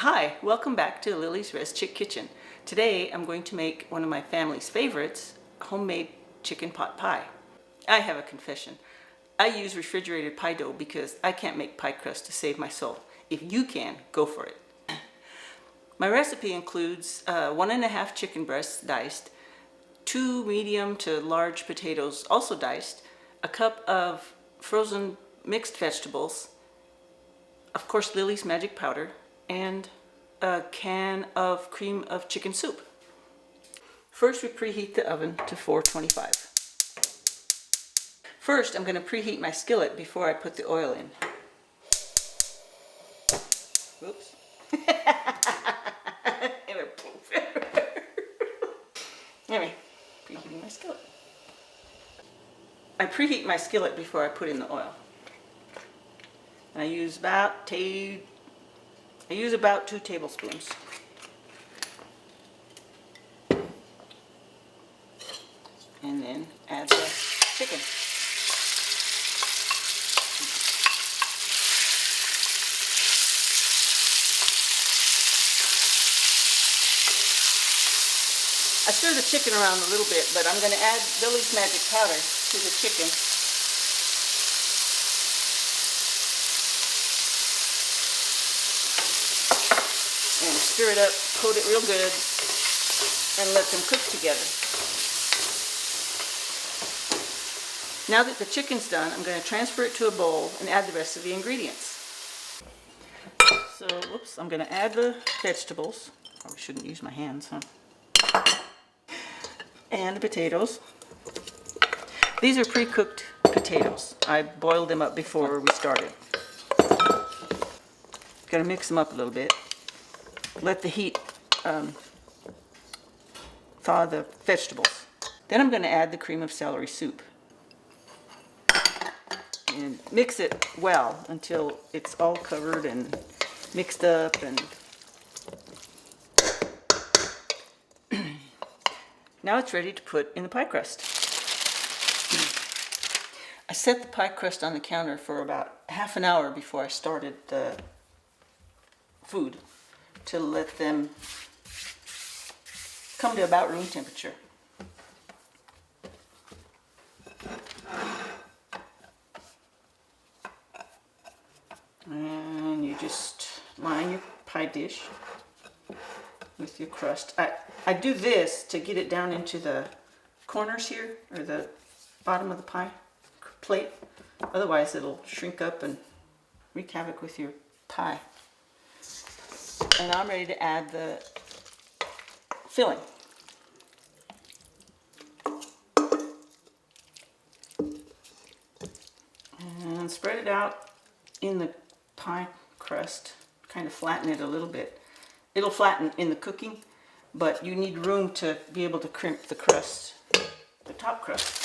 Hi, welcome back to Lily's Res Chick Kitchen. Today I'm going to make one of my family's favorites, homemade chicken pot pie. I have a confession. I use refrigerated pie dough because I can't make pie crust to save my soul. If you can, go for it. My recipe includes 1.5 chicken breasts diced, 2 medium to large potatoes also diced, a cup of frozen mixed vegetables, of course Lily's magic powder, and a can of cream of chicken soup. First, we preheat the oven to 425. First, I'm going to preheat my skillet before I put the oil in. Whoops. Anyway, preheating my skillet. I preheat my skillet before I put in the oil. I use about 2 tablespoons. And then add the chicken. I stir the chicken around a little bit, but I'm going to add Lily's magic powder to the chicken. And stir it up, coat it real good, and let them cook together. Now that the chicken's done, I'm going to transfer it to a bowl and add the rest of the ingredients. So, whoops, I'm going to add the vegetables. Probably shouldn't use my hands, huh? And the potatoes. These are pre-cooked potatoes. I boiled them up before we started. Got to mix them up a little bit. Let the heat thaw the vegetables. Then I'm going to add the cream of celery soup. And mix it well until it's all covered and mixed up. And now it's ready to put in the pie crust. I set the pie crust on the counter for about half an hour before I started the food to let them come to about room temperature. And you just line your pie dish with your crust. I do this to get it down into the corners here, or the bottom of the pie plate. Otherwise it'll shrink up and wreak havoc with your pie. And I'm ready to add the filling. And spread it out in the pie crust. Kind of flatten it a little bit. It'll flatten in the cooking, but you need room to be able to crimp the crust, the top crust.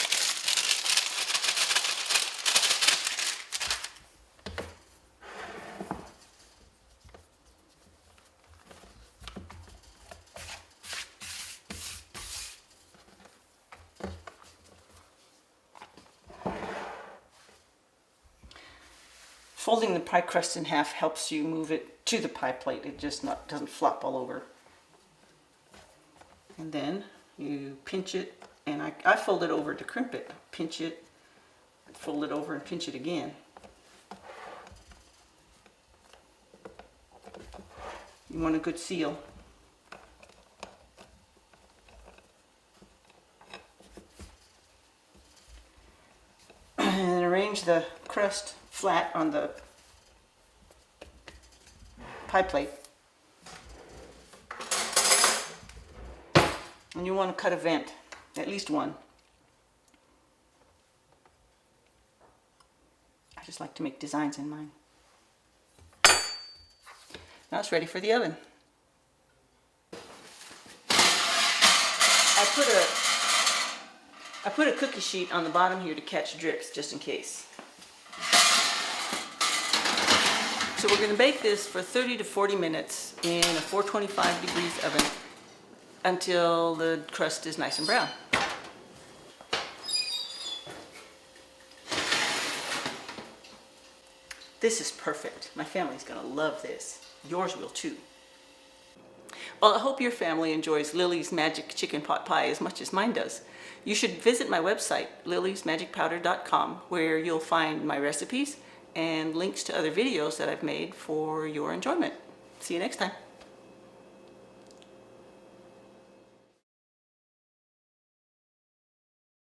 Folding the pie crust in half helps you move it to the pie plate. It just doesn't flop all over. And then you pinch it, and I fold it over to crimp it. Pinch it, fold it over and pinch it again. You want a good seal. And arrange the crust flat on the pie plate. And you want to cut a vent, at least one. I just like to make designs in mine. Now it's ready for the oven. I put a cookie sheet on the bottom here to catch drips, just in case. So we're going to bake this for 30 to 40 minutes in a 425 degrees oven until the crust is nice and brown. This is perfect. My family's going to love this. Yours will too. Well, I hope your family enjoys Lily's Magic Chicken Pot Pie as much as mine does. You should visit my website, liliesmagicpowder.com, where you'll find my recipes and links to other videos that I've made for your enjoyment. See you next time.